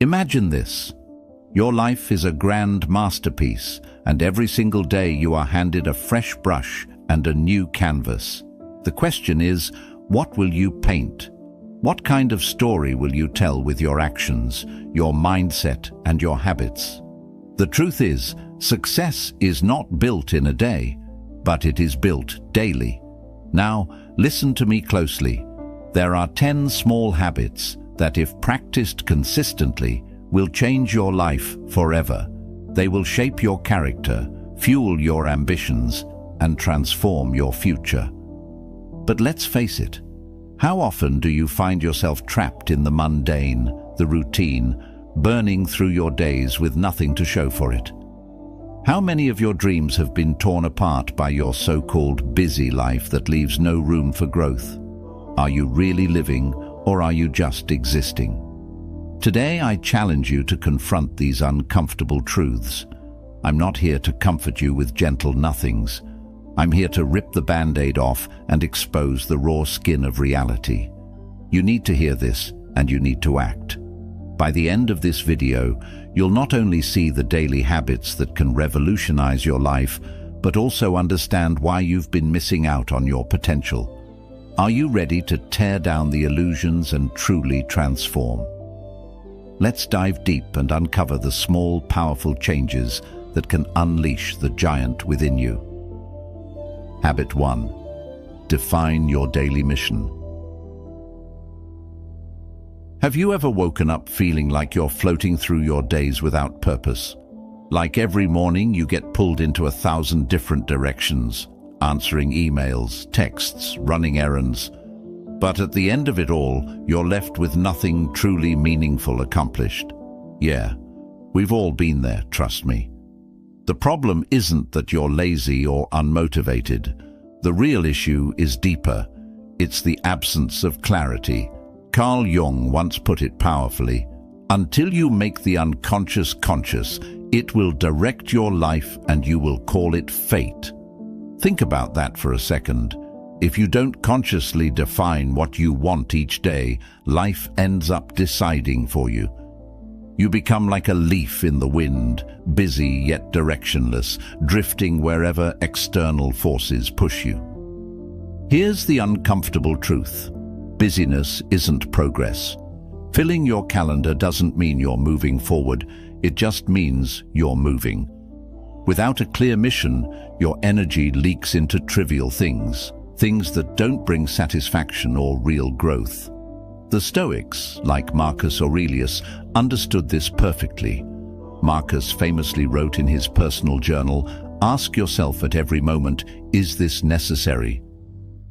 Imagine this. Your life is a grand masterpiece, and every single day you are handed a fresh brush and a new canvas. The question is, what will you paint? What kind of story will you tell with your actions, your mindset, and your habits? The truth is, success is not built in a day, but it is built daily. Now, listen to me closely. There are 10 small habits that, if practiced consistently, will change your life forever. They will shape your character, fuel your ambitions, and transform your future. But let's face it, how often do you find yourself trapped in the mundane, the routine, burning through your days with nothing to show for it? How many of your dreams have been torn apart by your so-called busy life that leaves no room for growth? Are you really living, or are you just existing? Today, I challenge you to confront these uncomfortable truths. I'm not here to comfort you with gentle nothings. I'm here to rip the band-aid off and expose the raw skin of reality. You need to hear this, and you need to act. By the end of this video, you'll not only see the daily habits that can revolutionize your life, but also understand why you've been missing out on your potential. Are you ready to tear down the illusions and truly transform? Let's dive deep and uncover the small, powerful changes that can unleash the giant within you. Habit 1. Define your daily mission. Have you ever woken up feeling like you're floating through your days without purpose? Like every morning you get pulled into 1,000 different directions, answering emails, texts, running errands. But at the end of it all, you're left with nothing truly meaningful accomplished. Yeah, we've all been there, trust me. The problem isn't that you're lazy or unmotivated. The real issue is deeper. It's the absence of clarity. Carl Jung once put it powerfully, "Until you make the unconscious conscious, it will direct your life and you will call it fate." Think about that for a second. If you don't consciously define what you want each day, life ends up deciding for you. You become like a leaf in the wind, busy yet directionless, drifting wherever external forces push you. Here's the uncomfortable truth. Busyness isn't progress. Filling your calendar doesn't mean you're moving forward, it just means you're moving. Without a clear mission, your energy leaks into trivial things that don't bring satisfaction or real growth. The Stoics, like Marcus Aurelius, understood this perfectly. Marcus famously wrote in his personal journal, "Ask yourself at every moment, is this necessary?"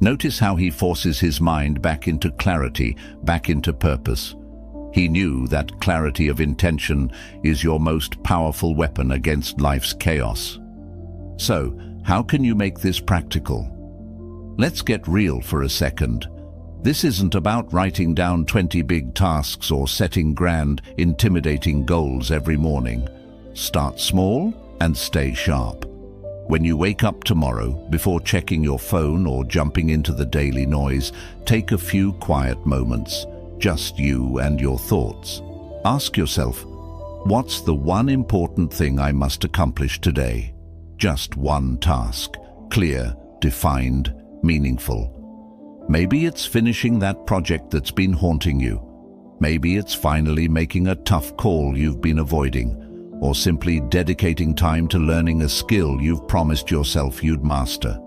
Notice how he forces his mind back into clarity, back into purpose. He knew that clarity of intention is your most powerful weapon against life's chaos. So, how can you make this practical? Let's get real for a second. This isn't about writing down 20 big tasks or setting grand, intimidating goals every morning. Start small and stay sharp. When you wake up tomorrow, before checking your phone or jumping into the daily noise, take a few quiet moments, just you and your thoughts. Ask yourself, what's the one important thing I must accomplish today? Just one task, clear, defined, meaningful. Maybe it's finishing that project that's been haunting you. Maybe it's finally making a tough call you've been avoiding, or simply dedicating time to learning a skill you've promised yourself you'd master.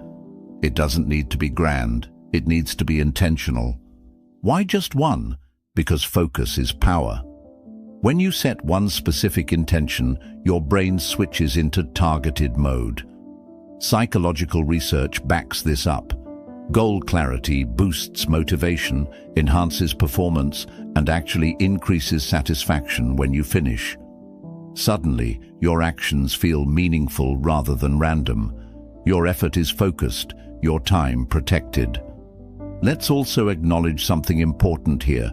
It doesn't need to be grand, it needs to be intentional. Why just one? Because focus is power. When you set one specific intention, your brain switches into targeted mode. Psychological research backs this up. Goal clarity boosts motivation, enhances performance, and actually increases satisfaction when you finish. Suddenly, your actions feel meaningful rather than random. Your effort is focused, your time protected. Let's also acknowledge something important here.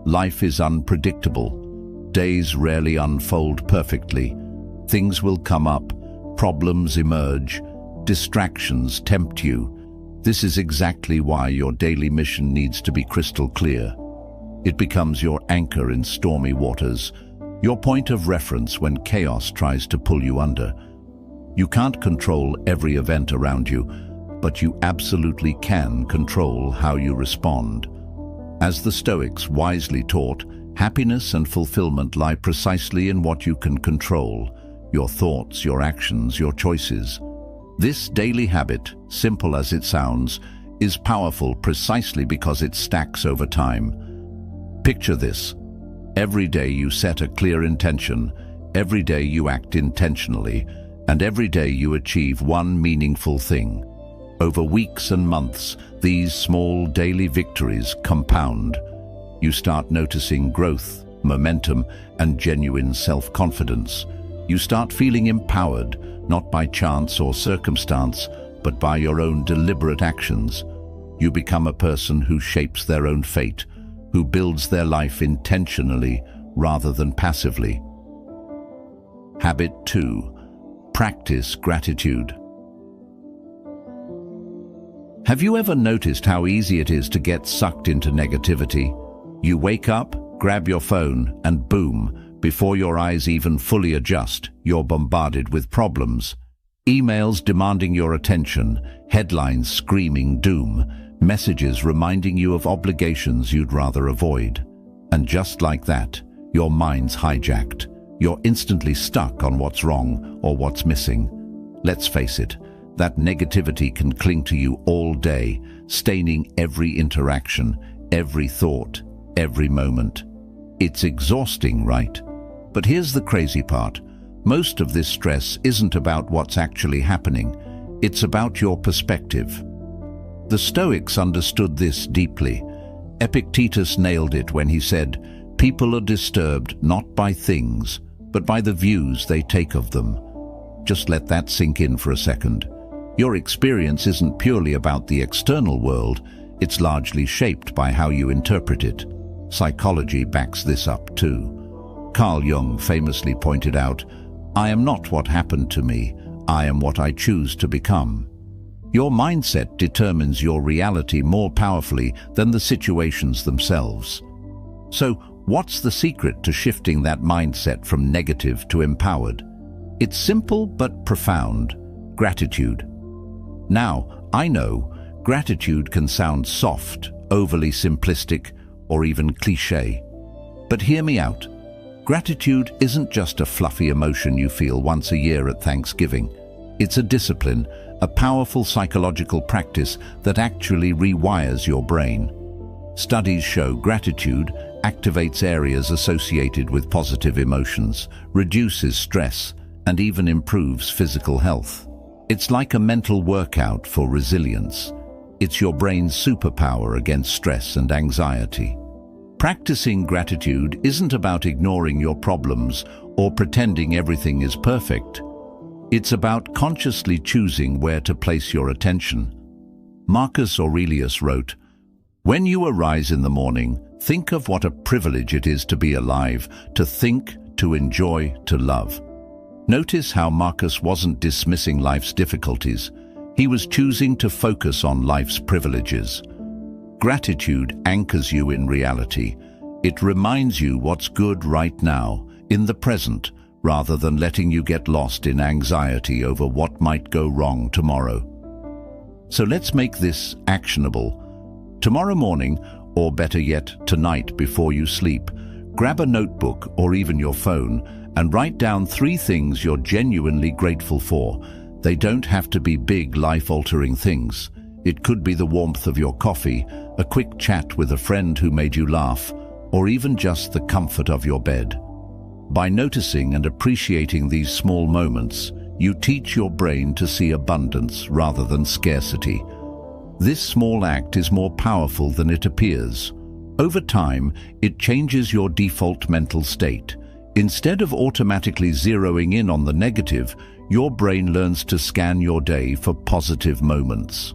Life is unpredictable. Days rarely unfold perfectly. Things will come up, problems emerge, distractions tempt you. This is exactly why your daily mission needs to be crystal clear. It becomes your anchor in stormy waters. Your point of reference when chaos tries to pull you under. You can't control every event around you, but you absolutely can control how you respond. As the Stoics wisely taught, happiness and fulfillment lie precisely in what you can control: your thoughts, your actions, your choices. This daily habit, simple as it sounds, is powerful precisely because it stacks over time. Picture this. Every day you set a clear intention, every day you act intentionally, and every day you achieve one meaningful thing. Over weeks and months, these small daily victories compound. You start noticing growth, momentum, and genuine self-confidence. You start feeling empowered, not by chance or circumstance, but by your own deliberate actions. You become a person who shapes their own fate, who builds their life intentionally rather than passively. Habit 2. Practice gratitude. Have you ever noticed how easy it is to get sucked into negativity? You wake up, grab your phone, and boom, before your eyes even fully adjust, you're bombarded with problems. Emails demanding your attention, headlines screaming doom, messages reminding you of obligations you'd rather avoid. And just like that, your mind's hijacked. You're instantly stuck on what's wrong or what's missing. Let's face it, that negativity can cling to you all day, staining every interaction, every thought, every moment. It's exhausting, right? But here's the crazy part. Most of this stress isn't about what's actually happening. It's about your perspective. The Stoics understood this deeply. Epictetus nailed it when he said, "People are disturbed not by things, but by the views they take of them." Just let that sink in for a second. Your experience isn't purely about the external world, it's largely shaped by how you interpret it. Psychology backs this up too. Carl Jung famously pointed out, "I am not what happened to me, I am what I choose to become." Your mindset determines your reality more powerfully than the situations themselves. So, what's the secret to shifting that mindset from negative to empowered? It's simple but profound: gratitude. Now, I know, gratitude can sound soft, overly simplistic, or even cliché. But hear me out. Gratitude isn't just a fluffy emotion you feel once a year at Thanksgiving. It's a discipline, a powerful psychological practice that actually rewires your brain. Studies show gratitude activates areas associated with positive emotions, reduces stress, and even improves physical health. It's like a mental workout for resilience. It's your brain's superpower against stress and anxiety. Practicing gratitude isn't about ignoring your problems or pretending everything is perfect. It's about consciously choosing where to place your attention. Marcus Aurelius wrote, "When you arise in the morning, think of what a privilege it is to be alive, to think, to enjoy, to love." Notice how Marcus wasn't dismissing life's difficulties. He was choosing to focus on life's privileges. Gratitude anchors you in reality. It reminds you what's good right now, in the present, rather than letting you get lost in anxiety over what might go wrong tomorrow. So let's make this actionable. Tomorrow morning, or better yet, tonight before you sleep, grab a notebook or even your phone and write down 3 things you're genuinely grateful for. They don't have to be big, life-altering things. It could be the warmth of your coffee, a quick chat with a friend who made you laugh, or even just the comfort of your bed. By noticing and appreciating these small moments, you teach your brain to see abundance rather than scarcity. This small act is more powerful than it appears. Over time, it changes your default mental state. Instead of automatically zeroing in on the negative, your brain learns to scan your day for positive moments.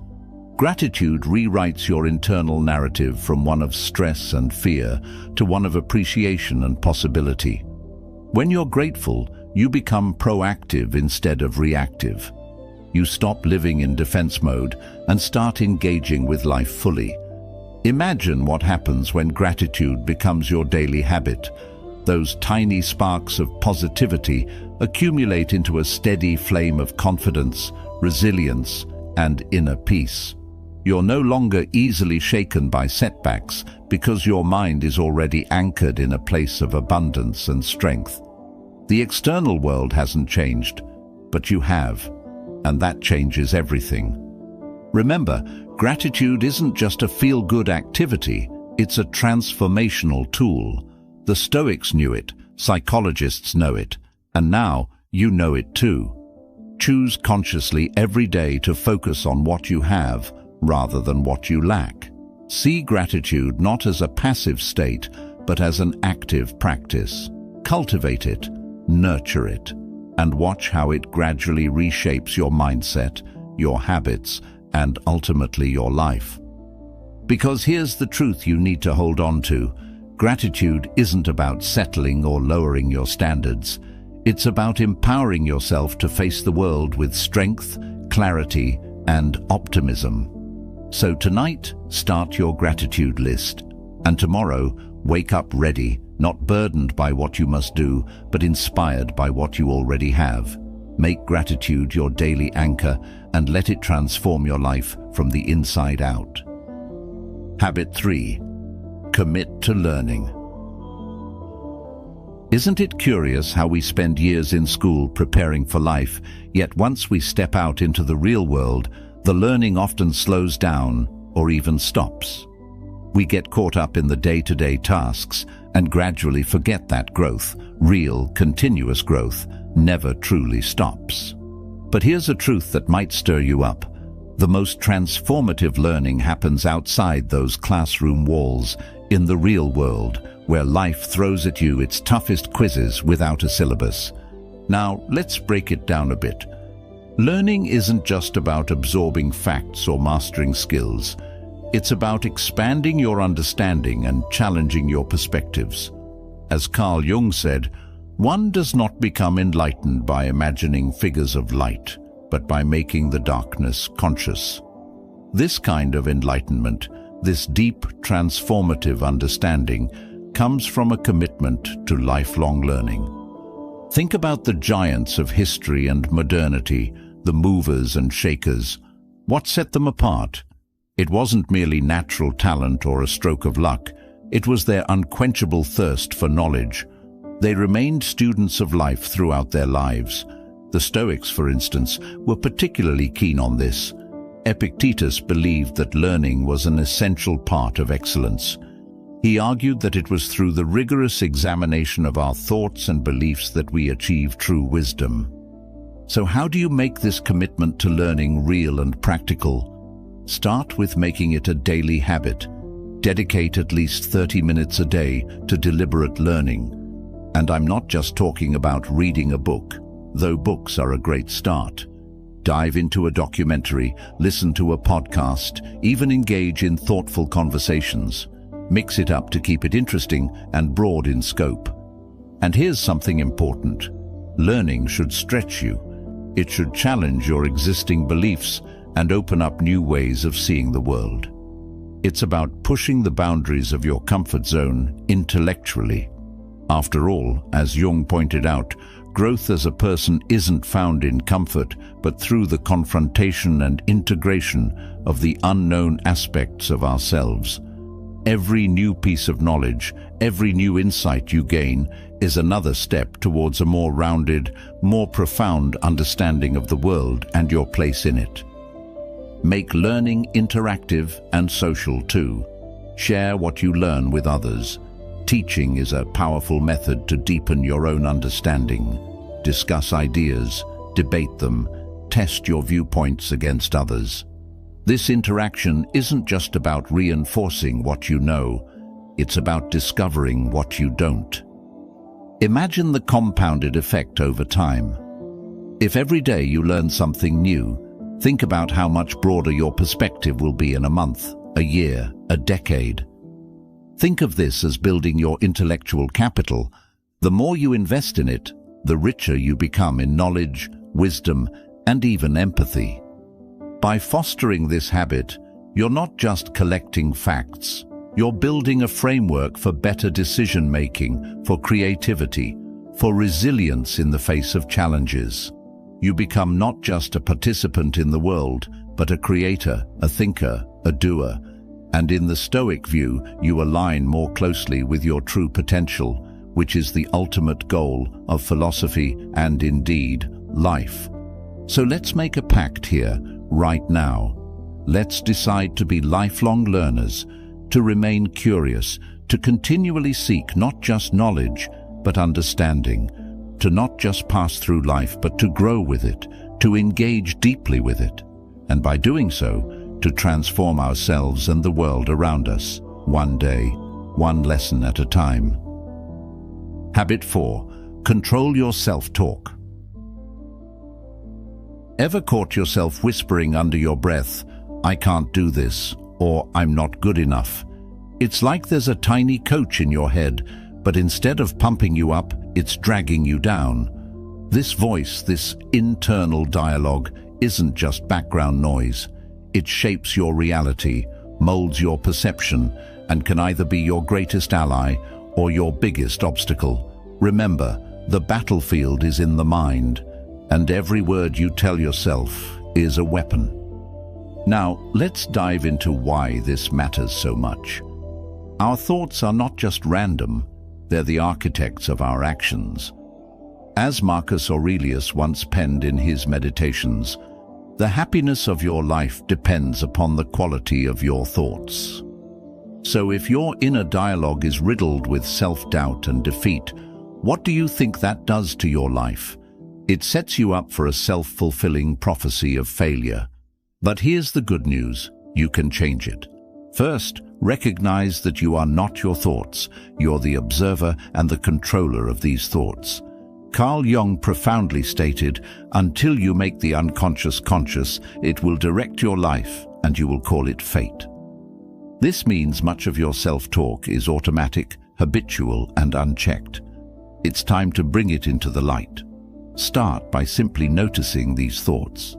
Gratitude rewrites your internal narrative from one of stress and fear to one of appreciation and possibility. When you're grateful, you become proactive instead of reactive. You stop living in defense mode and start engaging with life fully. Imagine what happens when gratitude becomes your daily habit. Those tiny sparks of positivity accumulate into a steady flame of confidence, resilience, and inner peace. You're no longer easily shaken by setbacks because your mind is already anchored in a place of abundance and strength. The external world hasn't changed, but you have, and that changes everything. Remember, gratitude isn't just a feel-good activity, it's a transformational tool. The Stoics knew it, psychologists know it, and now you know it too. Choose consciously every day to focus on what you have rather than what you lack. See gratitude not as a passive state, but as an active practice. Cultivate it, nurture it, and watch how it gradually reshapes your mindset, your habits, and ultimately your life. Because here's the truth you need to hold on to. Gratitude isn't about settling or lowering your standards. It's about empowering yourself to face the world with strength, clarity, and optimism. So tonight, start your gratitude list. And tomorrow, wake up ready, not burdened by what you must do, but inspired by what you already have. Make gratitude your daily anchor and let it transform your life from the inside out. Habit 3. Commit to learning. Isn't it curious how we spend years in school preparing for life, yet once we step out into the real world, the learning often slows down or even stops? We get caught up in the day-to-day tasks and gradually forget that growth, real, continuous growth, never truly stops. But here's a truth that might stir you up. The most transformative learning happens outside those classroom walls, in the real world, where life throws at you its toughest quizzes without a syllabus. Now, let's break it down a bit. Learning isn't just about absorbing facts or mastering skills. It's about expanding your understanding and challenging your perspectives. As Carl Jung said, one does not become enlightened by imagining figures of light, but by making the darkness conscious. This kind of enlightenment, this deep, transformative understanding, comes from a commitment to lifelong learning. Think about the giants of history and modernity, the movers and shakers. What set them apart? It wasn't merely natural talent or a stroke of luck. It was their unquenchable thirst for knowledge. They remained students of life throughout their lives. The Stoics, for instance, were particularly keen on this. Epictetus believed that learning was an essential part of excellence. He argued that it was through the rigorous examination of our thoughts and beliefs that we achieve true wisdom. So how do you make this commitment to learning real and practical? Start with making it a daily habit. Dedicate at least 30 minutes a day to deliberate learning. And I'm not just talking about reading a book, though books are a great start. Dive into a documentary, listen to a podcast, even engage in thoughtful conversations. Mix it up to keep it interesting and broad in scope. And here's something important. Learning should stretch you. It should challenge your existing beliefs and open up new ways of seeing the world. It's about pushing the boundaries of your comfort zone intellectually. After all, as Jung pointed out, growth as a person isn't found in comfort, but through the confrontation and integration of the unknown aspects of ourselves. Every new piece of knowledge, every new insight you gain is another step towards a more rounded, more profound understanding of the world and your place in it. Make learning interactive and social too. Share what you learn with others. Teaching is a powerful method to deepen your own understanding. Discuss ideas, debate them, test your viewpoints against others. This interaction isn't just about reinforcing what you know, it's about discovering what you don't. Imagine the compounded effect over time. If every day you learn something new, think about how much broader your perspective will be in a month, a year, a decade. Think of this as building your intellectual capital. The more you invest in it, the richer you become in knowledge, wisdom, and even empathy. By fostering this habit, you're not just collecting facts, You're building a framework for better decision-making, for creativity, for resilience in the face of challenges. You become not just a participant in the world, but a creator, a thinker, a doer. And in the Stoic view, you align more closely with your true potential, which is the ultimate goal of philosophy and, indeed, life. So let's make a pact here, right now. Let's decide to be lifelong learners, to remain curious, to continually seek not just knowledge, but understanding, to not just pass through life, but to grow with it, to engage deeply with it, and by doing so, to transform ourselves and the world around us, one day, one lesson at a time. Habit 4. Control your self-talk. Ever caught yourself whispering under your breath, "I can't do this," or "I'm not good enough"? It's like there's a tiny coach in your head, but instead of pumping you up, it's dragging you down. This voice, this internal dialogue, isn't just background noise. It shapes your reality, molds your perception, and can either be your greatest ally or your biggest obstacle. Remember, the battlefield is in the mind, and every word you tell yourself is a weapon. Now, let's dive into why this matters so much. Our thoughts are not just random, they're the architects of our actions. As Marcus Aurelius once penned in his Meditations, the happiness of your life depends upon the quality of your thoughts. So if your inner dialogue is riddled with self-doubt and defeat, what do you think that does to your life? It sets you up for a self-fulfilling prophecy of failure. But here's the good news: you can change it. First, recognize that you are not your thoughts. You're the observer and the controller of these thoughts. Carl Jung profoundly stated, "Until you make the unconscious conscious, it will direct your life, and you will call it fate." This means much of your self-talk is automatic, habitual, and unchecked. It's time to bring it into the light. Start by simply noticing these thoughts.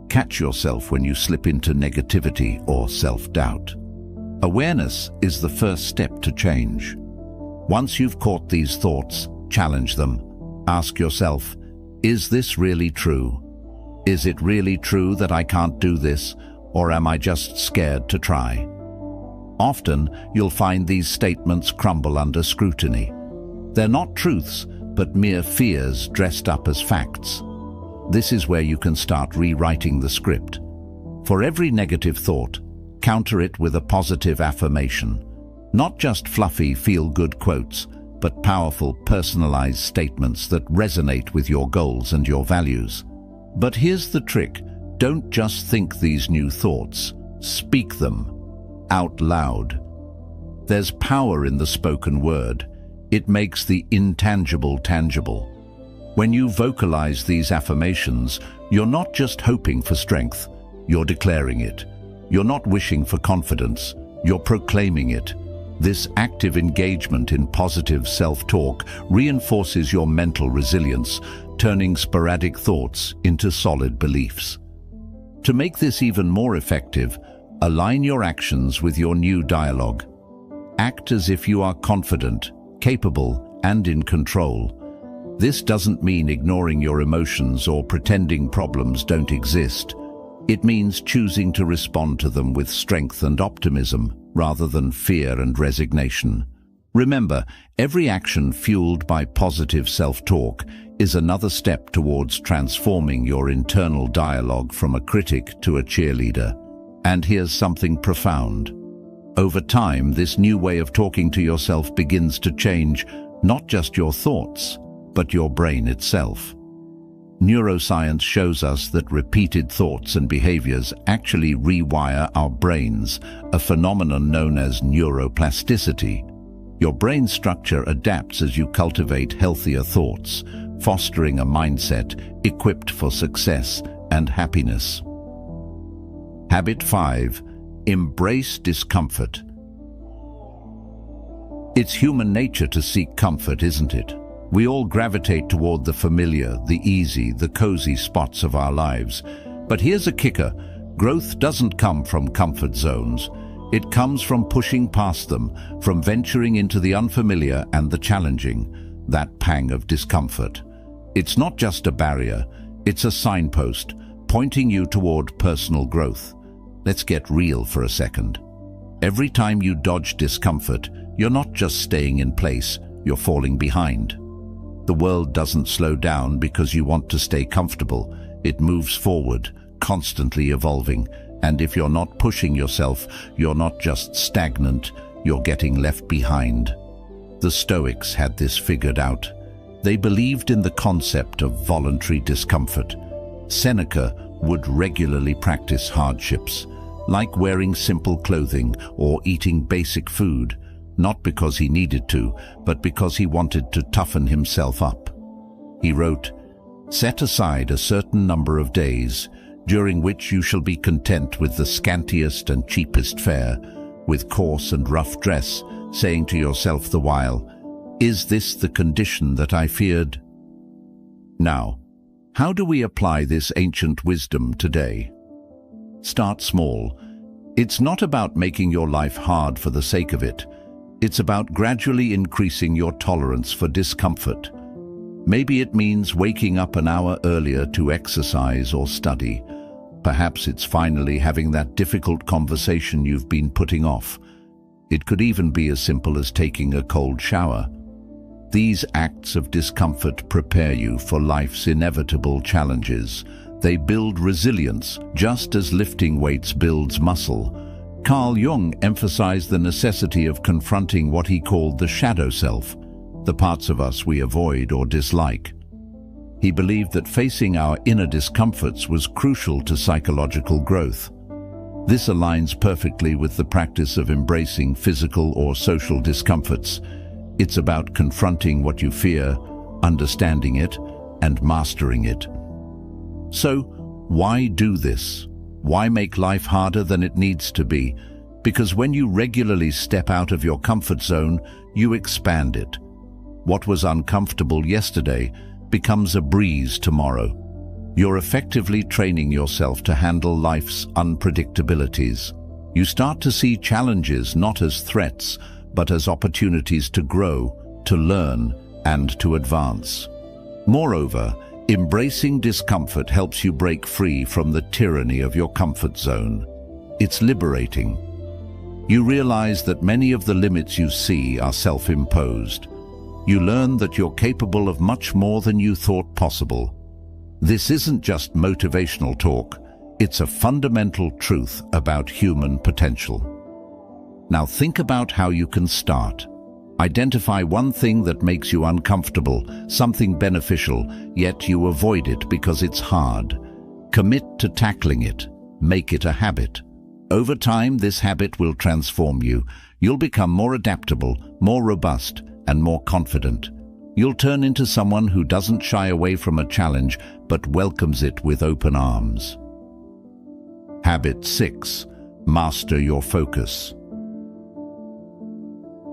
Catch yourself when you slip into negativity or self-doubt. Awareness is the first step to change. Once you've caught these thoughts, challenge them. Ask yourself, is this really true? Is it really true that I can't do this, or am I just scared to try? Often, you'll find these statements crumble under scrutiny. They're not truths, but mere fears dressed up as facts. This is where you can start rewriting the script. For every negative thought, counter it with a positive affirmation. Not just fluffy, feel-good quotes, but powerful, personalized statements that resonate with your goals and your values. But here's the trick: don't just think these new thoughts, speak them out loud. There's power in the spoken word. It makes the intangible tangible. When you vocalize these affirmations, you're not just hoping for strength, you're declaring it. You're not wishing for confidence, you're proclaiming it. This active engagement in positive self-talk reinforces your mental resilience, turning sporadic thoughts into solid beliefs. To make this even more effective, align your actions with your new dialogue. Act as if you are confident, capable, and in control. This doesn't mean ignoring your emotions or pretending problems don't exist. It means choosing to respond to them with strength and optimism, rather than fear and resignation. Remember, every action fueled by positive self-talk is another step towards transforming your internal dialogue from a critic to a cheerleader. And here's something profound. Over time, this new way of talking to yourself begins to change not just your thoughts, but your brain itself. Neuroscience shows us that repeated thoughts and behaviors actually rewire our brains, a phenomenon known as neuroplasticity. Your brain structure adapts as you cultivate healthier thoughts, fostering a mindset equipped for success and happiness. Habit 5. Embrace discomfort. It's human nature to seek comfort, isn't it? We all gravitate toward the familiar, the easy, the cozy spots of our lives. But here's a kicker: growth doesn't come from comfort zones. It comes from pushing past them, from venturing into the unfamiliar and the challenging, that pang of discomfort. It's not just a barrier, it's a signpost, pointing you toward personal growth. Let's get real for a second. Every time you dodge discomfort, you're not just staying in place, you're falling behind. The world doesn't slow down because you want to stay comfortable. It moves forward, constantly evolving. And if you're not pushing yourself, you're not just stagnant, you're getting left behind. The Stoics had this figured out. They believed in the concept of voluntary discomfort. Seneca would regularly practice hardships, like wearing simple clothing or eating basic food, not because he needed to, but because he wanted to toughen himself up. He wrote, "Set aside a certain number of days, during which you shall be content with the scantiest and cheapest fare, with coarse and rough dress, saying to yourself the while, 'Is this the condition that I feared?'" Now, how do we apply this ancient wisdom today? Start small. It's not about making your life hard for the sake of it. It's about gradually increasing your tolerance for discomfort. Maybe it means waking up an hour earlier to exercise or study. Perhaps it's finally having that difficult conversation you've been putting off. It could even be as simple as taking a cold shower. These acts of discomfort prepare you for life's inevitable challenges. They build resilience, just as lifting weights builds muscle. Carl Jung emphasized the necessity of confronting what he called the shadow self, the parts of us we avoid or dislike. He believed that facing our inner discomforts was crucial to psychological growth. This aligns perfectly with the practice of embracing physical or social discomforts. It's about confronting what you fear, understanding it, and mastering it. So, why do this? Why make life harder than it needs to be? Because when you regularly step out of your comfort zone, you expand it. What was uncomfortable yesterday becomes a breeze tomorrow. You're effectively training yourself to handle life's unpredictabilities. You start to see challenges not as threats, but as opportunities to grow, to learn, and to advance. Moreover, embracing discomfort helps you break free from the tyranny of your comfort zone. It's liberating. You realize that many of the limits you see are self-imposed. You learn that you're capable of much more than you thought possible. This isn't just motivational talk, it's a fundamental truth about human potential. Now think about how you can start. Identify one thing that makes you uncomfortable, something beneficial, yet you avoid it because it's hard. Commit to tackling it. Make it a habit. Over time, this habit will transform you. You'll become more adaptable, more robust, and more confident. You'll turn into someone who doesn't shy away from a challenge, but welcomes it with open arms. Habit 6. Master your focus.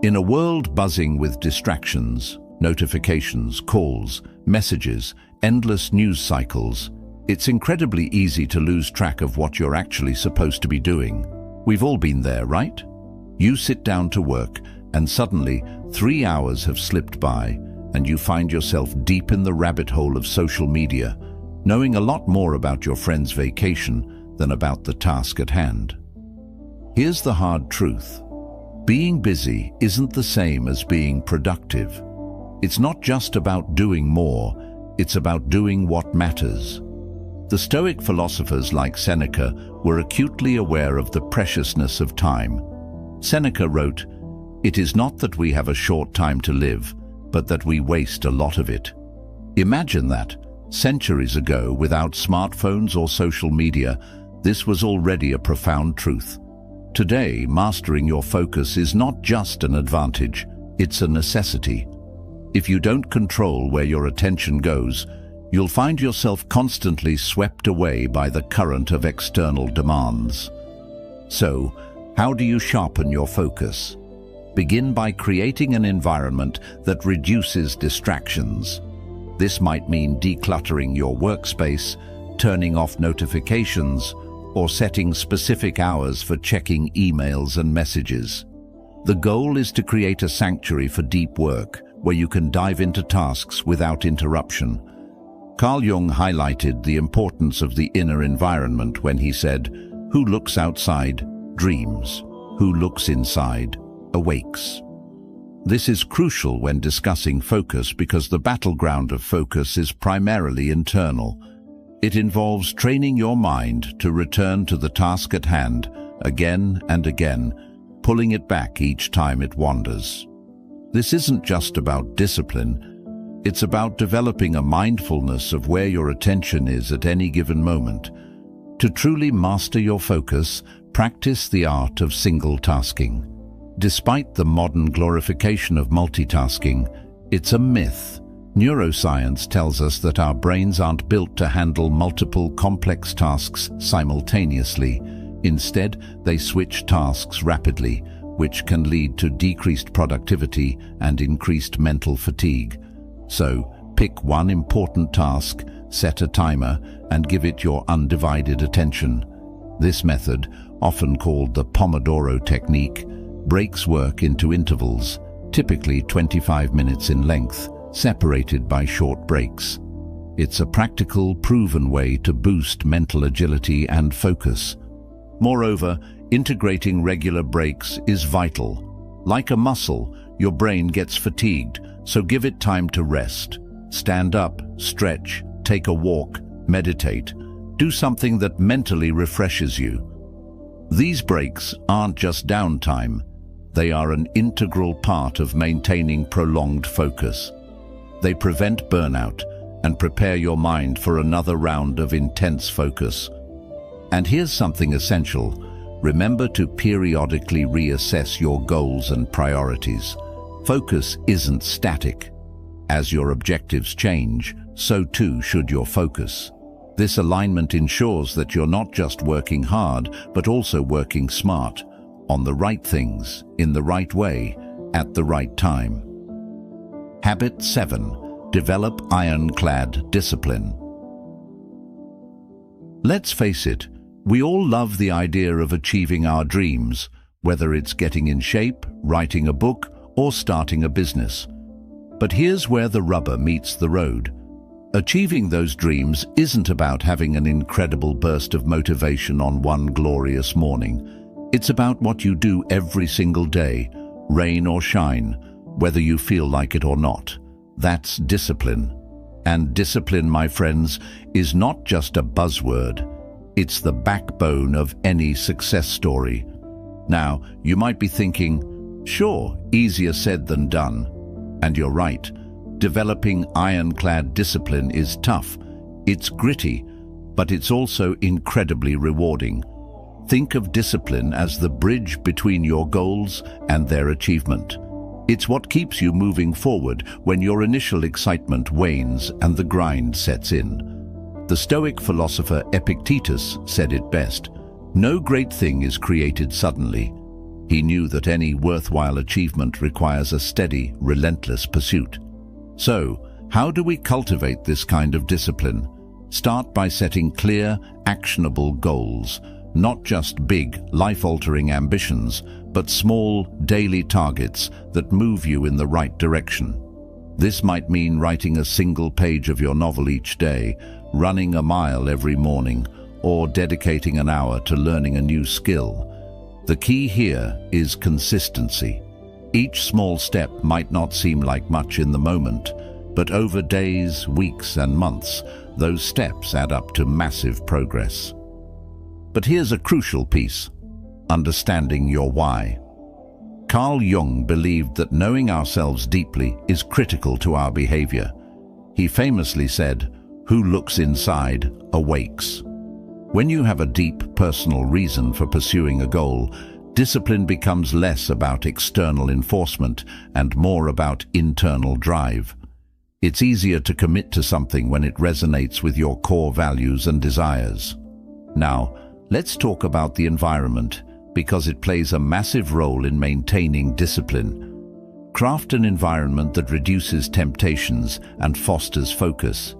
In a world buzzing with distractions, notifications, calls, messages, endless news cycles, it's incredibly easy to lose track of what you're actually supposed to be doing. We've all been there, right? You sit down to work, and suddenly 3 hours have slipped by, and you find yourself deep in the rabbit hole of social media, knowing a lot more about your friend's vacation than about the task at hand. Here's the hard truth. Being busy isn't the same as being productive. It's not just about doing more, it's about doing what matters. The Stoic philosophers like Seneca were acutely aware of the preciousness of time. Seneca wrote, "It is not that we have a short time to live, but that we waste a lot of it." Imagine that. Centuries ago, without smartphones or social media, this was already a profound truth. Today, mastering your focus is not just an advantage, it's a necessity. If you don't control where your attention goes, you'll find yourself constantly swept away by the current of external demands. So, how do you sharpen your focus? Begin by creating an environment that reduces distractions. This might mean decluttering your workspace, turning off notifications, or setting specific hours for checking emails and messages. The goal is to create a sanctuary for deep work where you can dive into tasks without interruption. Carl Jung highlighted the importance of the inner environment when he said, "Who looks outside dreams. Who looks inside awakes." This is crucial when discussing focus because the battleground of focus is primarily internal. It involves training your mind to return to the task at hand again and again, pulling it back each time it wanders. This isn't just about discipline, it's about developing a mindfulness of where your attention is at any given moment. To truly master your focus, practice the art of single tasking. Despite the modern glorification of multitasking, it's a myth. Neuroscience tells us that our brains aren't built to handle multiple complex tasks simultaneously. Instead, they switch tasks rapidly, which can lead to decreased productivity and increased mental fatigue. So, pick one important task, set a timer, and give it your undivided attention. This method, often called the Pomodoro technique, breaks work into intervals, typically 25 minutes in length, separated by short breaks. It's a practical, proven way to boost mental agility and focus. Moreover, integrating regular breaks is vital. Like a muscle, your brain gets fatigued, so give it time to rest. Stand up, stretch, take a walk, meditate. Do something that mentally refreshes you. These breaks aren't just downtime. They are an integral part of maintaining prolonged focus. They prevent burnout and prepare your mind for another round of intense focus. And here's something essential. Remember to periodically reassess your goals and priorities. Focus isn't static. As your objectives change, so too should your focus. This alignment ensures that you're not just working hard, but also working smart, on the right things, in the right way, at the right time. Habit 7. Develop ironclad discipline. Let's face it, we all love the idea of achieving our dreams, whether it's getting in shape, writing a book, or starting a business. But here's where the rubber meets the road. Achieving those dreams isn't about having an incredible burst of motivation on one glorious morning. It's about what you do every single day, rain or shine, whether you feel like it or not. That's discipline. And discipline, my friends, is not just a buzzword. It's the backbone of any success story. Now, you might be thinking, sure, easier said than done. And you're right. Developing ironclad discipline is tough. It's gritty, but it's also incredibly rewarding. Think of discipline as the bridge between your goals and their achievement. It's what keeps you moving forward when your initial excitement wanes and the grind sets in. The Stoic philosopher Epictetus said it best, "No great thing is created suddenly." He knew that any worthwhile achievement requires a steady, relentless pursuit. So, how do we cultivate this kind of discipline? Start by setting clear, actionable goals, not just big, life-altering ambitions, but small, daily targets that move you in the right direction. This might mean writing a single page of your novel each day, running a mile every morning, or dedicating an hour to learning a new skill. The key here is consistency. Each small step might not seem like much in the moment, but over days, weeks, and months, those steps add up to massive progress. But here's a crucial piece: understanding your why. Carl Jung believed that knowing ourselves deeply is critical to our behavior. He famously said, "Who looks inside awakes." When you have a deep personal reason for pursuing a goal, discipline becomes less about external enforcement and more about internal drive. It's easier to commit to something when it resonates with your core values and desires. Now, let's talk about the environment, because it plays a massive role in maintaining discipline. Craft an environment that reduces temptations and fosters focus.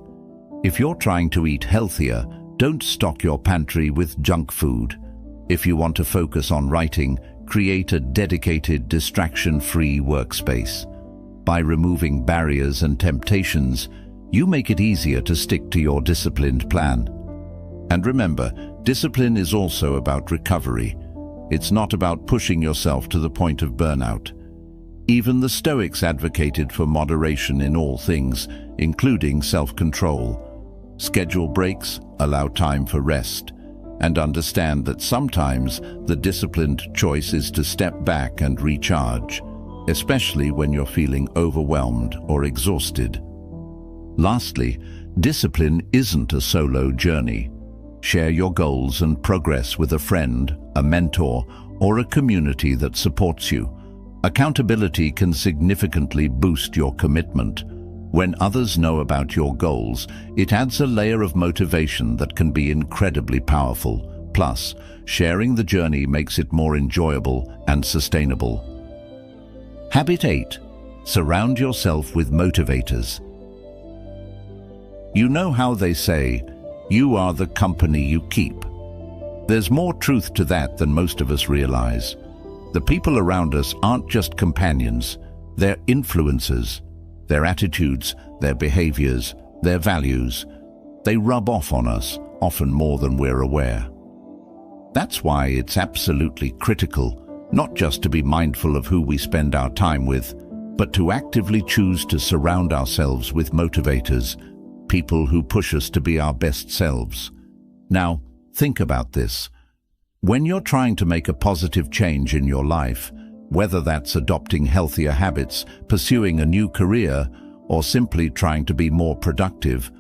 If you're trying to eat healthier, Don't stock your pantry with junk food. If you want to focus on writing, create a dedicated, distraction-free workspace. By removing barriers and temptations, you make it easier to stick to your disciplined plan. And remember, discipline is also about recovery. It's not about pushing yourself to the point of burnout. Even the Stoics advocated for moderation in all things, including self-control. Schedule breaks, allow time for rest, and understand that sometimes the disciplined choice is to step back and recharge, especially when you're feeling overwhelmed or exhausted. Lastly, discipline isn't a solo journey. Share your goals and progress with a friend, a mentor, or a community that supports you. Accountability can significantly boost your commitment. When others know about your goals, it adds a layer of motivation that can be incredibly powerful. Plus, sharing the journey makes it more enjoyable and sustainable. Habit 8. Surround yourself with motivators. You know how they say, you are the company you keep. There's more truth to that than most of us realize. The people around us aren't just companions, they're influencers. Their attitudes, their behaviors, their values, they rub off on us, often more than we're aware. That's why it's absolutely critical, not just to be mindful of who we spend our time with, but to actively choose to surround ourselves with motivators, people who push us to be our best selves. Now, think about this. When you're trying to make a positive change in your life, whether that's adopting healthier habits, pursuing a new career, or simply trying to be more productive,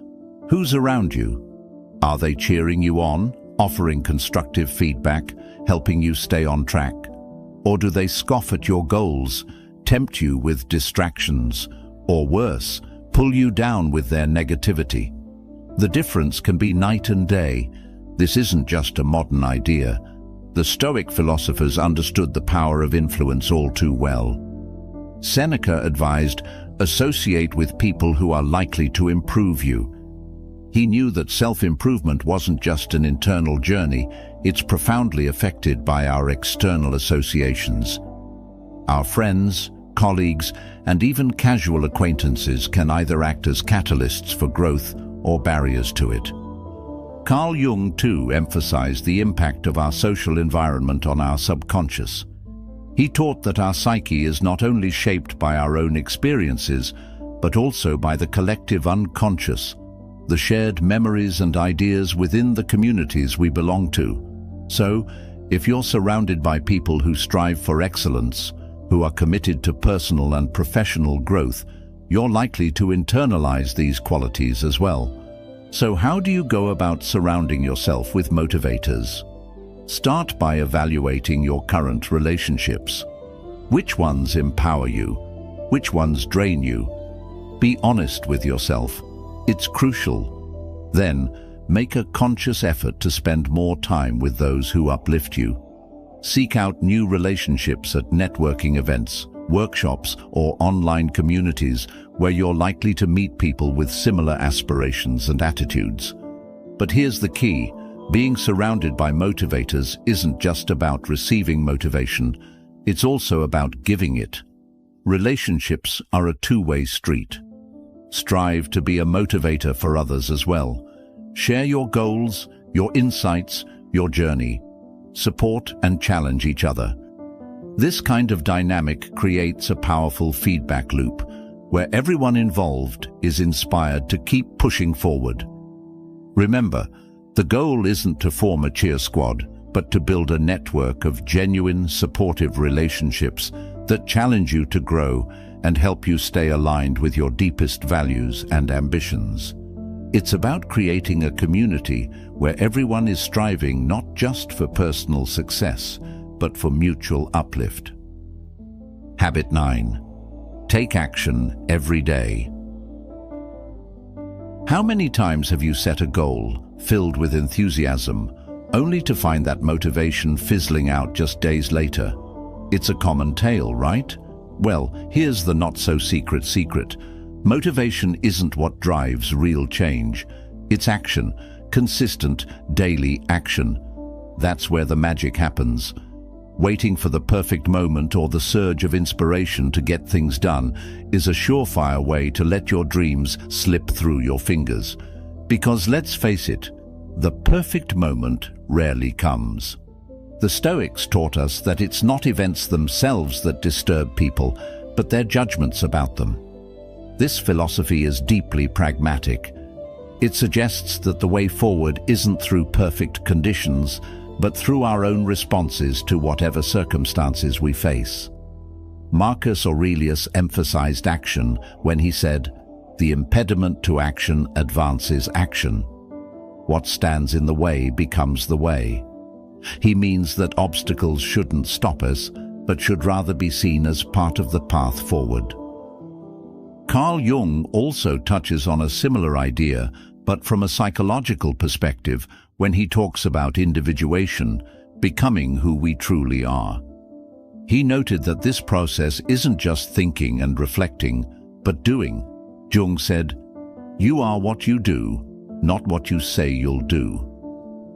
who's around you? Are they cheering you on, offering constructive feedback, helping you stay on track? Or do they scoff at your goals, tempt you with distractions, or worse, pull you down with their negativity? The difference can be night and day. This isn't just a modern idea. The Stoic philosophers understood the power of influence all too well. Seneca advised, associate with people who are likely to improve you. He knew that self-improvement wasn't just an internal journey, it's profoundly affected by our external associations. Our friends, colleagues, and even casual acquaintances can either act as catalysts for growth or barriers to it. Carl Jung, too, emphasized the impact of our social environment on our subconscious. He taught that our psyche is not only shaped by our own experiences, but also by the collective unconscious, the shared memories and ideas within the communities we belong to. So, if you're surrounded by people who strive for excellence, who are committed to personal and professional growth, you're likely to internalize these qualities as well. So how do you go about surrounding yourself with motivators? Start by evaluating your current relationships. Which ones empower you? Which ones drain you? Be honest with yourself. It's crucial. Then, make a conscious effort to spend more time with those who uplift you. Seek out new relationships at networking events, workshops, or online communities where you're likely to meet people with similar aspirations and attitudes. But here's the key. Being surrounded by motivators isn't just about receiving motivation, it's also about giving it. Relationships are a two-way street. Strive to be a motivator for others as well. Share your goals, your insights, your journey. Support and challenge each other. This kind of dynamic creates a powerful feedback loop where everyone involved is inspired to keep pushing forward. Remember, the goal isn't to form a cheer squad, but to build a network of genuine, supportive relationships that challenge you to grow and help you stay aligned with your deepest values and ambitions. It's about creating a community where everyone is striving not just for personal success, but for mutual uplift. Habit 9. Take action every day. How many times have you set a goal, filled with enthusiasm, only to find that motivation fizzling out just days later? It's a common tale, right? Well, here's the not-so-secret secret. Motivation isn't what drives real change. It's action, consistent, daily action. That's where the magic happens. Waiting for the perfect moment or the surge of inspiration to get things done is a surefire way to let your dreams slip through your fingers. Because let's face it, the perfect moment rarely comes. The Stoics taught us that it's not events themselves that disturb people, but their judgments about them. This philosophy is deeply pragmatic. It suggests that the way forward isn't through perfect conditions, but through our own responses to whatever circumstances we face. Marcus Aurelius emphasized action when he said, "The impediment to action advances action. What stands in the way becomes the way." He means that obstacles shouldn't stop us, but should rather be seen as part of the path forward. Carl Jung also touches on a similar idea, but from a psychological perspective, when he talks about individuation, becoming who we truly are. He noted that this process isn't just thinking and reflecting, but doing. Jung said, "You are what you do, not what you say you'll do."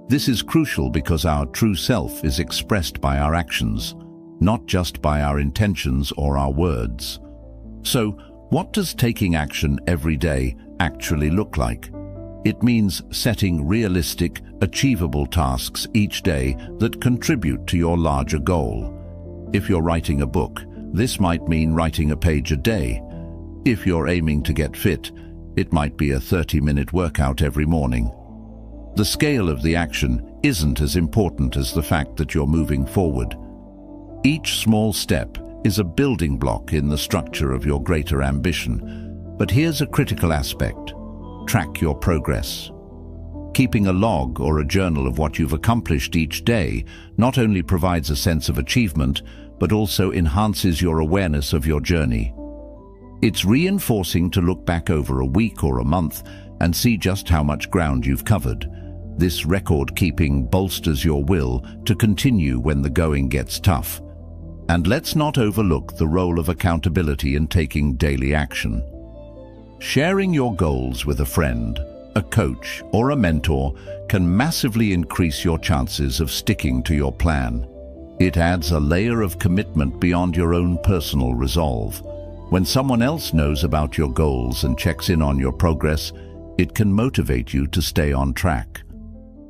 This is crucial because our true self is expressed by our actions, not just by our intentions or our words. So, what does taking action every day actually look like? It means setting realistic, achievable tasks each day that contribute to your larger goal. If you're writing a book, this might mean writing a page a day. If you're aiming to get fit, it might be a 30-minute workout every morning. The scale of the action isn't as important as the fact that you're moving forward. Each small step is a building block in the structure of your greater ambition. But here's a critical aspect. Track your progress. Keeping a log or a journal of what you've accomplished each day not only provides a sense of achievement, but also enhances your awareness of your journey. It's reinforcing to look back over a week or a month and see just how much ground you've covered. This record-keeping bolsters your will to continue when the going gets tough. And let's not overlook the role of accountability in taking daily action. Sharing your goals with a friend, a coach, or a mentor can massively increase your chances of sticking to your plan. It adds a layer of commitment beyond your own personal resolve. When someone else knows about your goals and checks in on your progress, it can motivate you to stay on track.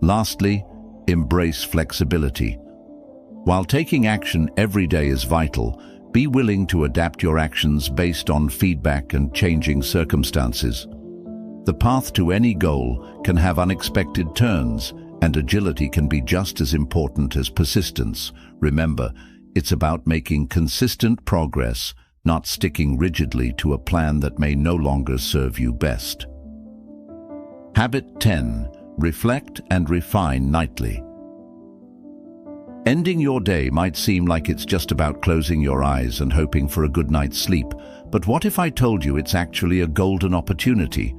Lastly, embrace flexibility. While taking action every day is vital, be willing to adapt your actions based on feedback and changing circumstances. The path to any goal can have unexpected turns, and agility can be just as important as persistence. Remember, it's about making consistent progress, not sticking rigidly to a plan that may no longer serve you best. Habit 10. Reflect and refine nightly. Ending your day might seem like it's just about closing your eyes and hoping for a good night's sleep, but what if I told you it's actually a golden opportunity?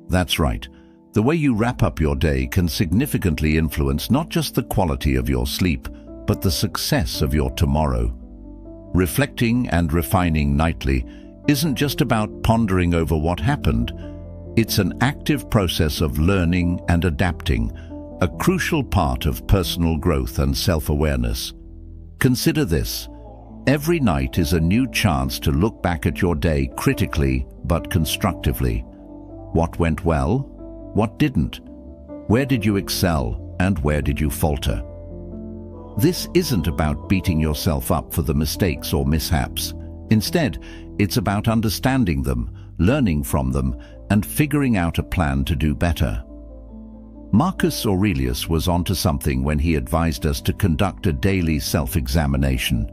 That's right. The way you wrap up your day can significantly influence not just the quality of your sleep, but the success of your tomorrow. Reflecting and refining nightly isn't just about pondering over what happened. It's an active process of learning and adapting, a crucial part of personal growth and self-awareness. Consider this. Every night is a new chance to look back at your day critically but constructively. What went well? What didn't? Where did you excel and where did you falter? This isn't about beating yourself up for the mistakes or mishaps. Instead, it's about understanding them, learning from them, and figuring out a plan to do better. Marcus Aurelius was onto something when he advised us to conduct a daily self-examination.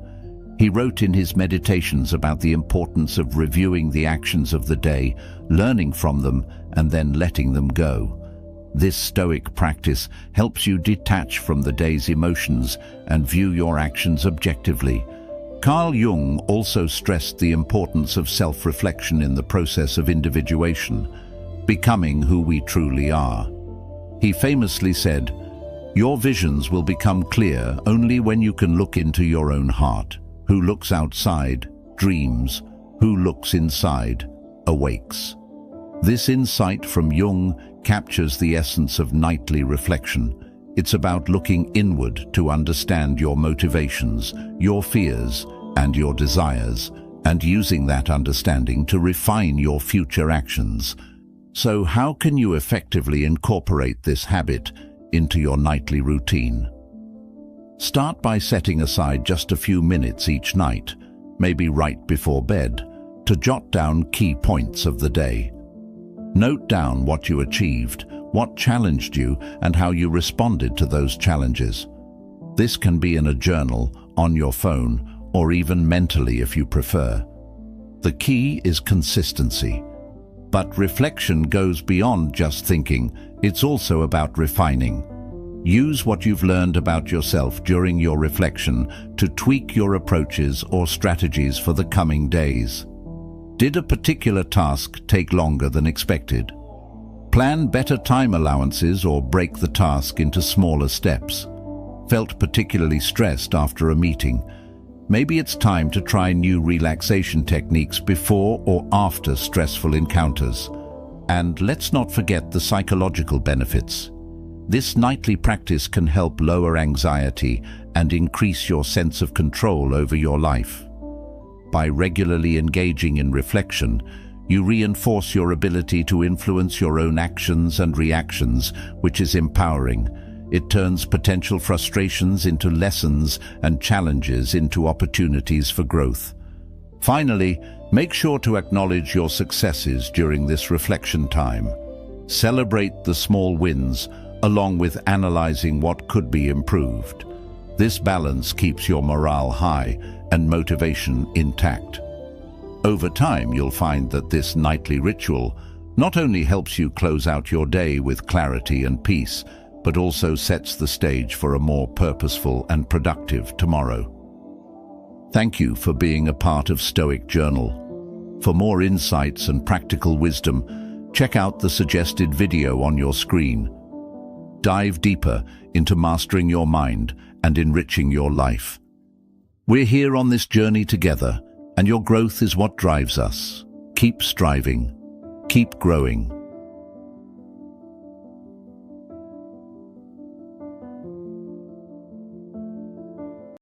He wrote in his meditations about the importance of reviewing the actions of the day, learning from them, and then letting them go. This Stoic practice helps you detach from the day's emotions and view your actions objectively. Carl Jung also stressed the importance of self-reflection in the process of individuation, becoming who we truly are. He famously said, "Your visions will become clear only when you can look into your own heart. Who looks outside dreams, who looks inside awakes." This insight from Jung captures the essence of nightly reflection. It's about looking inward to understand your motivations, your fears, and your desires, and using that understanding to refine your future actions. So how can you effectively incorporate this habit into your nightly routine? Start by setting aside just a few minutes each night, maybe right before bed, to jot down key points of the day. Note down what you achieved, what challenged you, and how you responded to those challenges. This can be in a journal, on your phone, or even mentally if you prefer. The key is consistency. But reflection goes beyond just thinking. It's also about refining. Use what you've learned about yourself during your reflection to tweak your approaches or strategies for the coming days. Did a particular task take longer than expected? Plan better time allowances or break the task into smaller steps. Felt particularly stressed after a meeting? Maybe it's time to try new relaxation techniques before or after stressful encounters. And let's not forget the psychological benefits. This nightly practice can help lower anxiety and increase your sense of control over your life. By regularly engaging in reflection, you reinforce your ability to influence your own actions and reactions, which is empowering. It turns potential frustrations into lessons and challenges into opportunities for growth. Finally, make sure to acknowledge your successes during this reflection time. Celebrate the small wins, along with analyzing what could be improved. This balance keeps your morale high and motivation intact. Over time, you'll find that this nightly ritual not only helps you close out your day with clarity and peace, but also sets the stage for a more purposeful and productive tomorrow. Thank you for being a part of Stoic Journal. For more insights and practical wisdom, check out the suggested video on your screen. Dive deeper into mastering your mind and enriching your life. We're here on this journey together, and your growth is what drives us. Keep striving, keep growing,